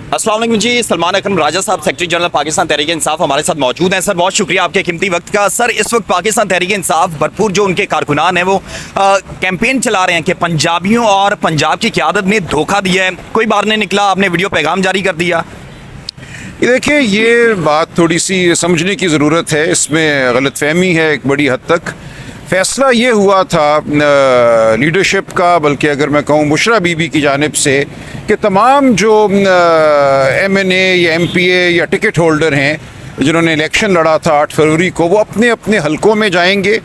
अस्सलाम वालेकुम जी। सलमान अकरम राजा साहब सेक्रेटरी जनरल पाकिस्तान तहरीक इंसाफ हमारे साथ मौजूद हैं। सर बहुत शुक्रिया आपके कीमती वक्त का। सर इस वक्त पाकिस्तान तहरीक इंसाफ भरपूर जो उनके कारकुनान हैं वो कैंपेन चला रहे हैं कि पंजाबियों और पंजाब की क़यादत ने धोखा दिया है, कोई बार नहीं निकला, आपने वीडियो पैगाम जारी कर दिया। देखिए, ये बात थोड़ी सी समझने की ज़रूरत है, इसमें गलतफहमी है एक बड़ी हद तक। फ़ैसला ये हुआ था लीडरशिप का, बल्कि अगर मैं कहूँ बुशरा बीबी की जानिब से, कि तमाम जो MNA या MPA या टिकट होल्डर हैं जिन्होंने इलेक्शन लड़ा था 8 फरवरी को, वो अपने अपने हलकों में जाएंगे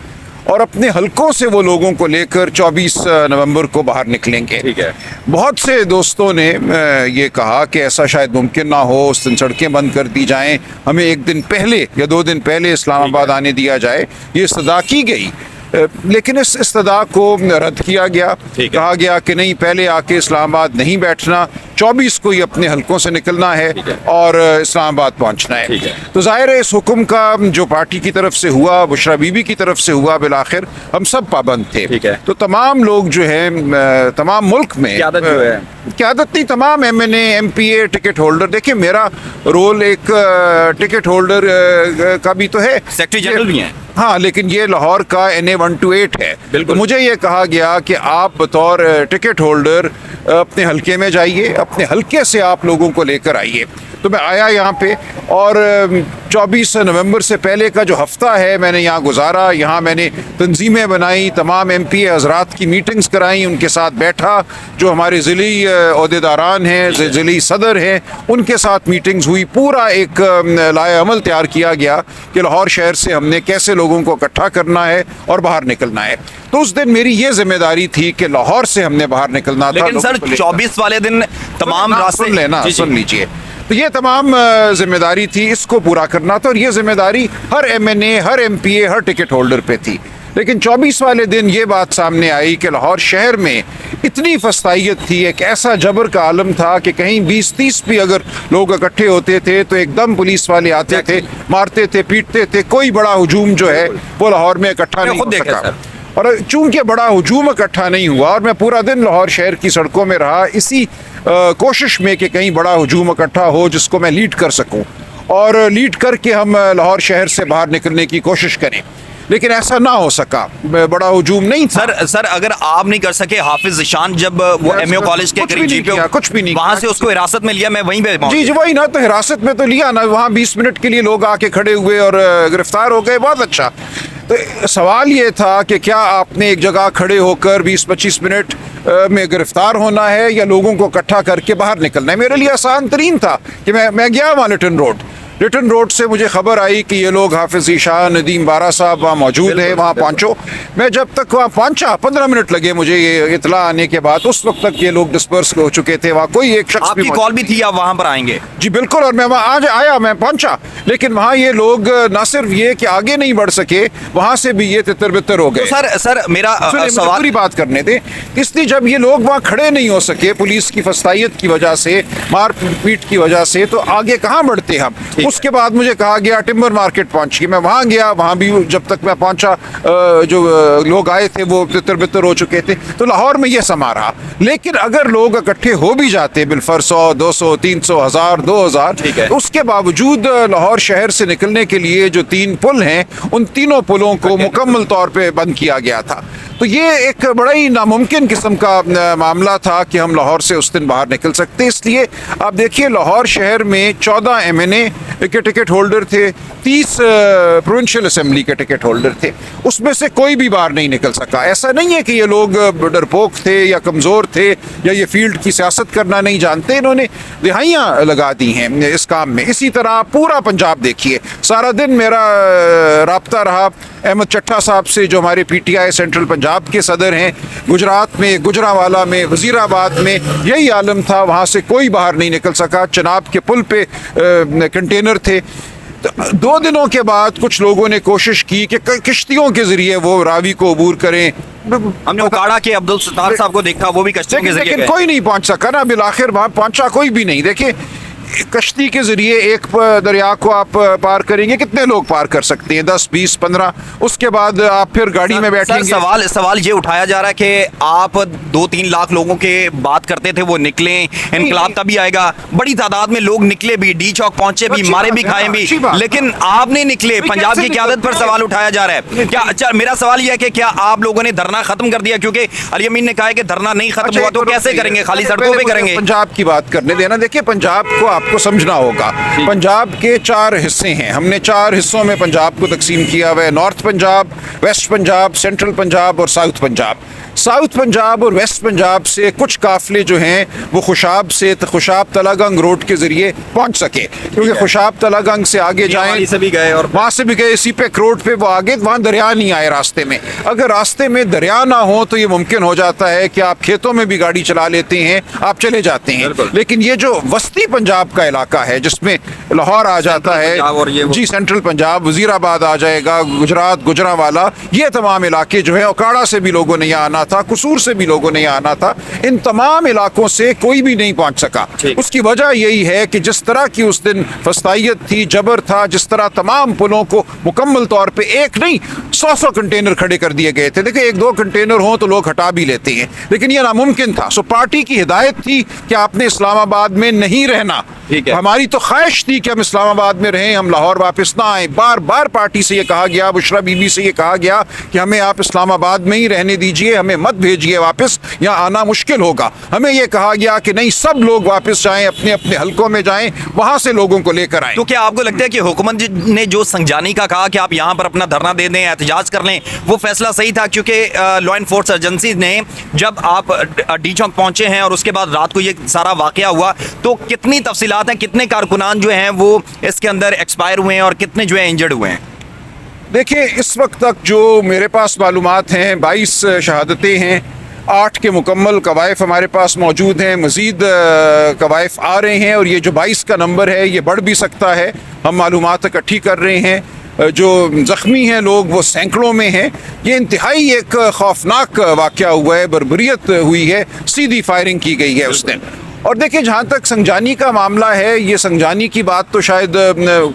और अपने हलकों से वो लोगों को लेकर 24 नवंबर को बाहर निकलेंगे। ठीक है। बहुत से दोस्तों ने ये कहा कि ऐसा शायद मुमकिन ना हो, उस दिन सड़कें बंद कर दी जाएं, हमें एक दिन पहले या 2 दिन पहले इस्लामाबाद आने दिया जाए। ये इस्तदा की गई, लेकिन इस इस्तदा को रद्द किया गया। कहा गया कि नहीं, पहले आके इस्लामाबाद नहीं बैठना, 24 को ही अपने हलकों से निकलना है और इस्लामाबाद पहुंचना है। तो जाहिर है इस हुक्म का जो पार्टी की तरफ से हुआ, बुशरा बीबी की तरफ से हुआ, बिलाखिर हम सब पाबंद थे। तो तमाम लोग जो है तमाम मुल्क में क़यादत नहीं, तमाम MNA MPA टिकट होल्डर, देखिए मेरा रोल एक टिकट होल्डर का भी तो है, सेक्रेटरी जनरल भी हैं। हाँ, लेकिन ये लाहौर का NA 128 है। तो मुझे ये कहा गया कि आप बतौर टिकट होल्डर अपने हलके में जाइए, अपने हलके से आप लोगों को लेकर आइए। तो मैं आया यहाँ पे और 24 नवंबर से पहले का जो हफ्ता है मैंने यहाँ गुजारा। यहाँ मैंने तंजीमें बनाई, तमाम MPA हजरात की मीटिंग्स कराई, उनके साथ बैठा, जो हमारे ज़िली ओहदेदारान हैं, ज़िली सदर हैं, उनके साथ मीटिंग्स हुई। पूरा एक लाए अमल तैयार किया गया कि लाहौर शहर से हमने कैसे लोगों को इकट्ठा करना है और बाहर निकलना है। तो उस दिन मेरी ये जिम्मेदारी थी कि लाहौर से हमने बाहर निकलना था। लेकिन सर 24 वाले दिन तमाम रास्ते सुन लीजिए, तो ये तमाम जिम्मेदारी थी, इसको पूरा करना था और ये जिम्मेदारी हर MNA, हर MPA, हर टिकट होल्डर पे थी। लेकिन 24 वाले दिन ये बात सामने आई कि लाहौर शहर में इतनी फस्तायत थी, एक ऐसा जबर का आलम था कि कहीं 20-30 भी अगर लोग इकट्ठे होते थे तो एकदम पुलिस वाले आते थे, मारते थे, पीटते थे। कोई बड़ा हुजूम जो है वो लाहौर में इकट्ठा नहीं हो सका। और चूंकि बड़ा हुजूम इकट्ठा नहीं हुआ और मैं पूरा दिन लाहौर शहर की सड़कों में रहा इसी कोशिश में कि कहीं बड़ा हुजूम इकट्ठा हो जिसको मैं लीड कर सकूं और लीड करके हम लाहौर शहर से बाहर निकलने की कोशिश करें, लेकिन ऐसा ना हो सका, बड़ा हुजूम नहीं था। सर अगर आप नहीं कर सके, हाफिज ईशान जब वो MAO कॉलेज के करीब जीपे कुछ भी नहीं, वहां से उसको हिरासत में लिया, मैं वहीं पे जी वही ना, तो हिरासत में तो लिया ना, वहाँ 20 मिनट के लिए लोग आके खड़े हुए और गिरफ्तार हो गए, बहुत अच्छा। तो सवाल ये था कि क्या आपने एक जगह खड़े होकर 20-25 मिनट में गिरफ्तार होना है या लोगों को इकट्ठा करके बाहर निकलना है। मेरे लिए आसान तरीन था कि मैं गया वहाँ लिटन रोड से मुझे खबर आई कि ये लोग हाफिज ईशान, नदीम बारा साहब वहाँ मौजूद है, वहाँ पहुँचो। मैं जब तक वहाँ पहुँचा 15 मिनट लगे मुझे ये इतला आने के बाद, उस वक्त तक ये लोग डिस्पर्स हो चुके थे। वहाँ कोई एक शख्स आपकी कॉल भी थी आप वहाँ पर आएंगे? जी बिल्कुल, और मैं वहाँ आज आया, मैं पहुँचा, लेकिन वहाँ ये लोग न सिर्फ ये कि आगे नहीं बढ़ सके, वहाँ से भी ये तितर बितर हो गए। तो सर मेरा सवाल पूरी बात करने थे। इसलिए जब ये लोग वहाँ खड़े नहीं हो सके पुलिस की फस्तायत की वजह से, मार पीट की वजह से, तो आगे कहाँ बढ़ते हम। उसके बाद मुझे कहा गया टिम्बर मार्केट पहुंचिए, मैं वहां गया, वहां भी जब तक मैं पहुंचा जो लोग आए थे वो तितर बितर हो चुके थे। तो लाहौर में ये समा रहा। लेकिन अगर लोग इकट्ठे हो भी जाते बिलफर 100, 200, 300, 1000, 2000, उसके बावजूद लाहौर शहर से निकलने के लिए जो 3 पुल हैं, उन तीनों पुलों को मुकम्मल तौर पर बंद किया गया था। तो ये एक बड़ा ही नामुमकिन किस्म का मामला था कि हम लाहौर से उस दिन बाहर निकल सकते। इसलिए आप देखिए, लाहौर शहर में 14 MNA के टिकट होल्डर थे, 30 प्रोविंशियल असेंबली के टिकट होल्डर थे, उसमें से कोई भी बाहर नहीं निकल सका। ऐसा नहीं है कि ये लोग डरपोक थे या कमज़ोर थे या ये फील्ड की सियासत करना नहीं जानते, इन्होंने दिहाइयाँ लगा दी हैं इस काम में। इसी तरह पूरा पंजाब देखिए, सारा दिन मेरा राब्ता रहा अहमद चट्टा साहब से, जो हमारे PTI सेंट्रल पंजाब के सदर हैं। गुजरात में, गुजरावाला में, वजीराबाद में यही आलम था, वहाँ से कोई बाहर नहीं निकल सका। चनाब के पुल पे कंटेनर थे। 2 दिनों के बाद कुछ लोगों ने कोशिश की कि किश्तियों के जरिए वो रावी को अबूर करें। हमने उकाड़ा के अब्दुल सत्तार साहब को देखा, वो भी कश्तियों के जरिए, लेकिन कोई नहीं पहुंच सका ना, बिलाखिर वहां पहुंचा कोई भी नहीं। देखिए کشتی کے ذریعے ایک دریا کو آپ پار کریں گے, کتنے لوگ پار کر سکتے ہیں؟ 10 20 15. اس کے بعد آپ پھر گاڑی میں بیٹھیں گے. سوال یہ اٹھایا جا رہا ہے کہ آپ 2-3 لاکھ لوگوں کے بات کرتے تھے, وہ نکلیں, انقلاب تبھی آئے گا. بڑی تعداد میں لوگ نکلے بھی, ڈی چوک پہنچے بھی, مارے بھی, کھائے بھی, لیکن آپ نہیں نکلے. پنجاب کی قیادت پر سوال اٹھایا جا رہا ہے. کیا اچھا, میرا سوال یہ ہے کہ کیا آپ لوگوں نے دھرنا ختم کر دیا؟ کیونکہ علی امین نے کہا ہے کہ دھرنا نہیں ختم ہوا تو کیسے کریں گے, خالی سڑکوں پہ کریں گے؟ پنجاب کی بات کرنے دینا. دیکھیں پنجاب کو آپ کو سمجھنا ہوگا. پنجاب کے 4 حصے ہیں. ہم نے 4 حصوں میں پنجاب کو تقسیم کیا ہوا ہے. North Punjab, west Punjab, central Punjab اور ساؤتھ پنجاب. ساؤتھ پنجاب اور ویسٹ پنجاب سے کچھ قافلے جو ہیں وہ خوشاب سے خوشاب تلا گنگ روڈ کے ذریعے پہنچ سکے, کیونکہ خوشاب تلا گنگ سے آگے جائیں سے بھی گئے اور وہاں سے بھی گئے, سیپیک روڈ پہ وہ آگے, وہاں دریا نہیں آئے راستے میں. اگر راستے میں دریا نہ ہو تو یہ ممکن ہو جاتا ہے کہ آپ کھیتوں میں بھی گاڑی چلا لیتے ہیں, آپ چلے جاتے ہیں. لیکن یہ جو وسطی پنجاب کا علاقہ ہے جس میں لاہور آ جاتا ہے, جی سینٹرل پنجاب, وزیر آباد آ جائے گا, گجرات, گجرانوالا, یہ تمام علاقے جو ہیں, اوکاڑا سے بھی لوگوں نے یہاں آنا تھا, قصور سے بھی لوگوں نے یہاں آنا تھا, ان تمام علاقوں سے کوئی بھی نہیں پہنچ سکا. اس کی وجہ یہی ہے کہ جس طرح کی اس دن فسطائیت تھی, جبر تھا, جس طرح تمام پلوں کو مکمل طور پہ ایک نہیں 100 کنٹینر کھڑے کر دیے گئے تھے. دیکھیں 1-2 کنٹینر ہوں تو لوگ ہٹا بھی لیتے ہیں, لیکن یہ ناممکن تھا. سو پارٹی کی ہدایت تھی کہ آپ نے اسلام آباد میں نہیں رہنا. ہماری تو خواہش تھی کہ ہم اسلام آباد میں رہیں, ہم لاہور واپس نہ آئیں. بار بار پارٹی سے یہ کہا گیا, بشرا بی بی سے یہ کہا گیا کہ ہمیں آپ اسلام آباد میں ہی رہنے دیجئے, ہمیں مت بھیجیے واپس, یہاں آنا مشکل ہوگا. ہمیں یہ کہا گیا کہ نہیں, سب لوگ واپس جائیں, اپنے اپنے حلقوں میں جائیں, وہاں سے لوگوں کو لے کر آئیں. تو کیا آپ کو لگتا ہے کہ حکومت نے جو سنجانی کا کہا کہ آپ یہاں پر اپنا دھرنا دے دیں, احتجاج کر لیں, وہ فیصلہ صحیح تھا؟ کیونکہ لا انفورس ایجنسی نے جب آپ ڈی چوک پہنچے ہیں اور اس کے بعد رات کو یہ سارا واقعہ ہوا, تو کتنی تفصیلات ہیں, کتنے کارکنان جو ہیں وہ اس کے اندر ایکسپائر ہوئے ہیں اور کتنے جو ہیں انجرڈ ہوئے ہیں؟ دیکھیں اس وقت تک جو میرے پاس معلومات ہیں 22 شہادتیں ہیں, 8 کے مکمل قوائف ہمارے پاس موجود ہیں, مزید قوائف آ رہے ہیں, اور یہ جو 22 کا نمبر ہے یہ بڑھ بھی سکتا ہے. ہم معلومات اکٹھی کر رہے ہیں. جو زخمی ہیں لوگ وہ سینکڑوں میں ہیں. یہ انتہائی ایک خوفناک واقعہ ہوا ہے, بربریت ہوئی ہے, سیدھی فائرنگ کی گئی ہے اس دن. اور دیکھیں جہاں تک سنجانی کا معاملہ ہے, یہ سنجانی کی بات تو شاید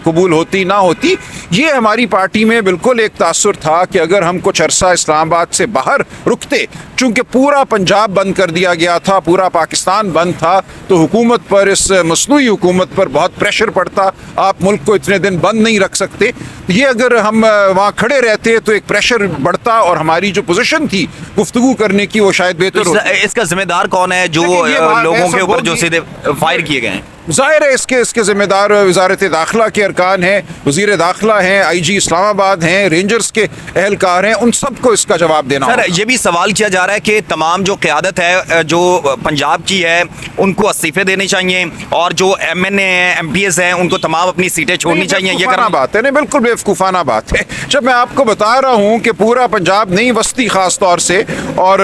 قبول ہوتی نہ ہوتی. یہ ہماری پارٹی میں بالکل ایک تاثر تھا کہ اگر ہم کچھ عرصہ اسلام آباد سے باہر رکتے, چونکہ پورا پنجاب بند کر دیا گیا تھا, پورا پاکستان بند تھا, تو حکومت پر, اس مصنوعی حکومت پر بہت پریشر پڑتا. آپ ملک کو اتنے دن بند نہیں رکھ سکتے. یہ اگر ہم وہاں کھڑے رہتے تو ایک پریشر بڑھتا, اور ہماری جو پوزیشن تھی گفتگو کرنے کی وہ شاید بہتر ہوتی. اس کا ذمہ دار کون ہے جو لوگوں کے اوپر جو سیدھے فائر کیے گئے ہیں؟ ظاہر ہے اس کے ذمہ دار وزارت داخلہ کے ارکان ہیں, وزیر داخلہ ہیں, آئی جی اسلام آباد ہیں, رینجرز کے اہلکار ہیں, ان سب کو اس کا جواب دینا ہوگا. سر یہ بھی سوال کیا جا رہا ہے کہ تمام جو قیادت ہے جو پنجاب کی ہے ان کو استعفے دینے چاہیے, اور جو ایم این اے ہیں, ایم پی ایس ہیں, ان کو تمام اپنی سیٹیں چھوڑنی چاہیے. یہ کرنا بات ہے, نہیں بالکل بیوقوفانہ بات ہے. جب میں آپ کو بتا رہا ہوں کہ پورا پنجاب نہیں, وسطی خاص طور سے, اور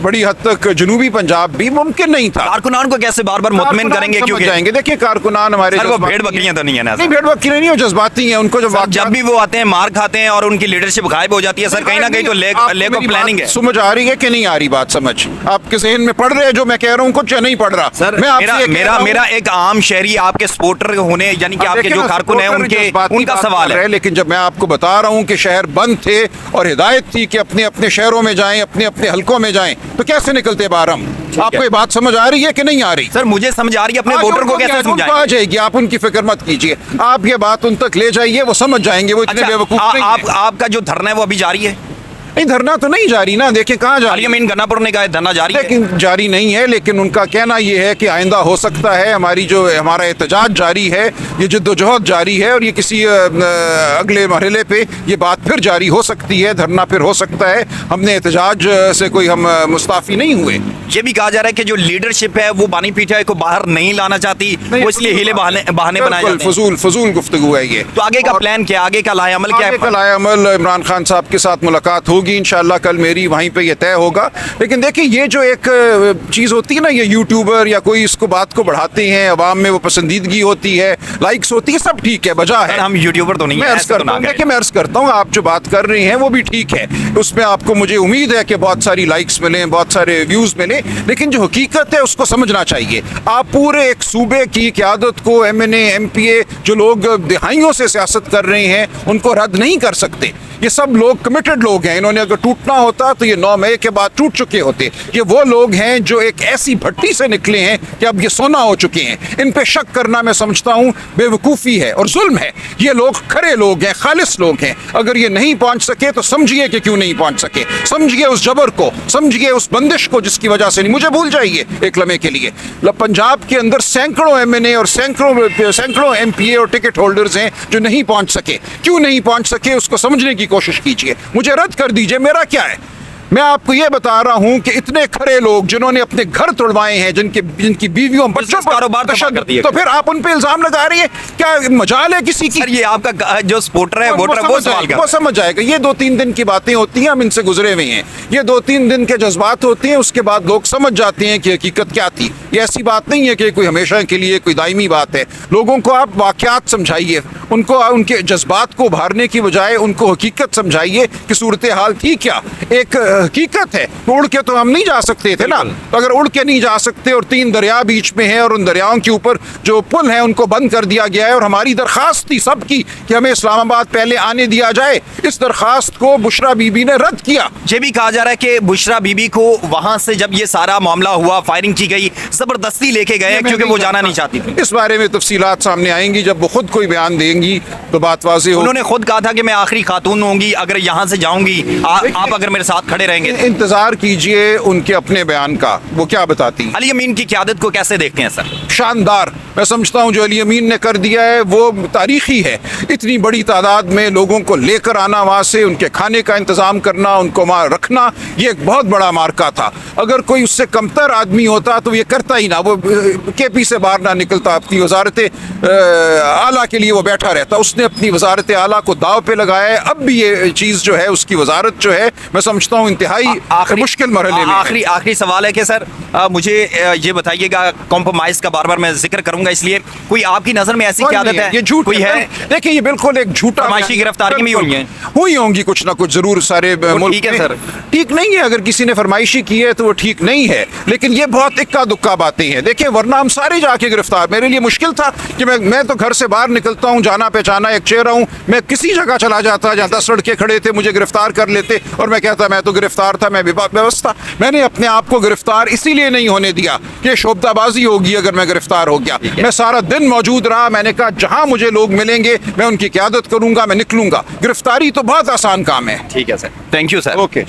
بڑی حد تک جنوبی پنجاب بھی ممکن نہیں تھا. کارکنان کو کیسے بار بار مطمئن کریں گے؟ جائیں گے. دیکھیے کارکنان ہمارے بھیڑ بکریاں تو نہیں ہیں نا, نہیں بھیڑ بکریاں نہیں, وہ جذباتی ہیں. ان کو جب بھی وہ آتے ہیں مار کھاتے ہیں اور ان کی لیڈرشپ غائب ہو جاتی ہے. سر کہیں نہ کہیں تو لیک آف پلاننگ ہے. سمجھ آ رہی ہے کہ نہیں آ رہی بات سمجھ؟ آپ کے ذہن میں پڑھ رہے ہیں جو میں کہہ رہا ہوں کچھ نہیں پڑھ رہا؟ سر میرا ایک عام شہری آپ کے سپورٹر ہونے, یعنی کہ آپ کے جو کارکن ہیں ان کا سوال ہے. لیکن جب میں آپ کو بتا رہا ہوں کہ شہر بند تھے اور ہدایت تھی کہ اپنے اپنے شہروں میں جائیں, اپنے اپنے حلقوں میں جائیں, تو کیسے نکلتے باہر ہم؟ آپ کو یہ بات سمجھ آ رہی ہے کہ نہیں آ رہی؟ سر مجھے سمجھ آ رہی ہے, اپنے ووٹر کو کیسے سمجھائیں؟ آ جائے گی, آپ ان کی فکر مت کیجیے. آپ یہ بات ان تک لے جائیے, وہ سمجھ جائیں گے. وہ اتنے بیوقوف نہیں ہیں. آپ کا جو دھرنا ہے وہ ابھی جاری ہے؟ نہیں, دھرنا تو نہیں جاری نا. دیکھیں کہاں جاری, گنا پور نے کہا دھرنا جاری ہے, لیکن جاری نہیں ہے. لیکن ان کا کہنا یہ ہے کہ آئندہ ہو سکتا ہے. ہمارا احتجاج جاری ہے, یہ جد و جہد جاری ہے, اور یہ کسی اگلے مرحلے پہ یہ بات پھر جاری ہو سکتی ہے, دھرنا پھر ہو سکتا ہے. ہم نے احتجاج سے کوئی ہم مستعفی نہیں ہوئے. یہ بھی کہا جا رہا ہے کہ جو لیڈرشپ ہے وہ بانی پی ٹی آئی کو باہر نہیں لانا چاہتی, وہ اس لیے ہیلے بہانے بنائے جاتے ہیں. فضول گفتگو ہے یہ. تو آگے کا پلان کیا, آگے کا لائے عمل کیا ہے؟ آگے کا لائے عمل, عمران خان صاحب کے ساتھ ملاقات ہو होगी इंशाल्लाह, कल मेरी वहीं पे ये तय होगा। लेकिन देखिए ये जो एक चीज़ होती है ना, ये यूट्यूबर या कोई इसको बात को बढ़ाते हैं, अवाम में वो पसंदीदगी होती है, लाइक्स होती है, सब ठीक है, बजा है। हम यूट्यूबर तो नहीं मैं है, अर्ज ऐसे तो करता ना हूँ, करें। देखिए मैं अर्ज करता हूँ, आप जो बात कर रहे हैं वो भी ठीक है, उसमें आपको मुझे उम्मीद है कि बहुत सारी लाइक्स मिलें, बहुत सारे व्यूज़ मिलें, लेकिन जो हकीकत है उसको समझना चाहिए। आप पूरे एक सूबे की क़यादत को, MNA MPA जो लोग दहाइयों से सियासत कर रहे हैं, उनको रद्द नहीं कर सकते। ये सब लोग कमिटेड लोग हैं, इन्होंने अगर टूटना होता तो ये 9 मई के बाद टूट चुके होते। ये वो लोग हैं जो एक ऐसी भट्टी से निकले हैं कि अब ये सोना हो चुके हैं। इन पे शक करना मैं समझता हूँ बेवकूफ़ी है और जुल्म है। ये लोग खरे लोग हैं, खालिस लोग हैं। अगर ये नहीं पहुँच सके तो समझिए कि क्यों नहीं पहुँच सके, समझिए उस जबर को, समझिए उस बंदिश को जिसकी वजह से नहीं। मुझे भूल जाइए एक लम्हे के लिए, पंजाब के अंदर सैकड़ों MNA और सैकड़ों MPA और टिकट होल्डर्स हैं जो नहीं पहुँच सके। क्यों नहीं पहुँच सके उसको समझने की कोशिश कीजिए, मुझे रद्द कर दीजिए, मेरा क्या है। मैं आपको ये बता रहा हूं कि इतने खरे लोग जिन्होंने अपने घर तोड़वाए हैं, जिनकी बीवियों बच्चों पर कारोबार तबाह कर दिए, तो फिर आप उन पे इल्जाम लगा रही है, क्या मजाल है किसी की? सर ये आपका जो सपोर्टर है, वोटर, वो सवाल कर, वो समझ जाएगा। ये 2-3 दिन की बातें होती हैं, हम इनसे गुजरे हुए हैं। ये 2-3 दिन के जज्बात होते हैं, उसके बाद लोग समझ जाते हैं कि हकीकत क्या थी। ये ऐसी बात नहीं है कि कोई हमेशा के लिए कोई दायमी बात है। लोगों को आप वाकयात समझाइए, उनको उनके जज्बात को उभारने की बजाय उनको हकीकत समझाइए कि सूरत हाल थी क्या। एक हकीकत है, उड़ के तो हम नहीं जा सकते थे ना, तो अगर उड़ के नहीं जा सकते और 3 दरिया बीच में है और उन दरियाओं के ऊपर जो पुल है उनको बंद कर दिया गया है, और हमारी दरखास्त थी सबकी कि हमें इस्लामाबाद पहले आने दिया जाए, इस दरखास्त को बुशरा बीबी ने रद्द किया। ये भी कहा जा रहा है कि बुशरा बीबी को वहां से जब ये सारा मामला हुआ, फायरिंग की गई, जबरदस्ती लेके गए क्योंकि वो जाना नहीं चाहती थी। इस बारे में तफसीलात सामने आएंगी, जब वो खुद कोई बयान देंगी तो बात वाज़ेह होगी। उन्होंने खुद कहा था कि मैं आखिरी खातून होंगी अगर यहाँ से जाऊंगी, आप अगर मेरे साथ खड़े रहेंगे। इंतजार कीजिए उनके अपने बयान का, वो क्या बताती हैं। अली अमीन की क़यादत को कैसे देखते हैं सर? शानदार, मैं समझता हूँ जो अली अमीन ने कर दिया है वो तारीखी है। इतनी बड़ी तादाद में लोगों को लेकर आना, वहाँ से उनके खाने का इंतज़ाम करना, उनको वहाँ रखना, ये एक बहुत बड़ा मार्का था। अगर कोई उससे कमतर आदमी होता तो ये करता ही ना, वो KP से बाहर ना निकलता, अपनी वजारत आला के लिए वो बैठा रहता। उसने अपनी वजारत आला को दाव पे लगाया है। अब भी ये चीज़ जो है, उसकी वजारत जो है, मैं समझता हूँ इंतहाई मुश्किल मरहले में। आखिरी सवाल है कि सर मुझे ये बताइएगा, कॉम्प्रोमाइज़ का बार बार मैं जिक्र करूंगा, इसलिए कोई आपकी नज़र में ऐसी क़यादत है? ये झूठ कोई है? देखिए ये बिल्कुल एक झूठा, फरमाइशी गिरफ्तारी में हुई होंगी कुछ ना कुछ जरूर सारे मुल्क ठीक है में। सर, ठीक नहीं है, अगर किसी ने फरमाइशी की है तो वो ठीक नहीं है, लेकिन ये बहुत इक्का दुक्का बातें हैं। देखिए वरना हम सारे जाके गिरफ्तार, मेरे लिए मुश्किल था कि मैं तो घर से बाहर निकलता हूँ, जाना पहचाना एक चेहरा हूँ, मैं किसी जगह चला जाता जहाँ 10 लड़के खड़े थे, मुझे गिरफ्तार कर लेते और मैं कहता मैं तो गिरफ्तार था, मैं व्यवस्था। मैंने अपने आप को गिरफ्तार इसीलिए नहीं होने दिया कि शोबदाबाजी होगी अगर मैं गिरफ्तार हो गया। मैं सारा दिन मौजूद रहा, मैंने कहा जहां मुझे लोग मिलेंगे मैं उनकी क़यादत करूंगा, मैं निकलूंगा। गिरफ्तारी तो बहुत आसान काम है। ठीक है sir, thank you sir. Okay.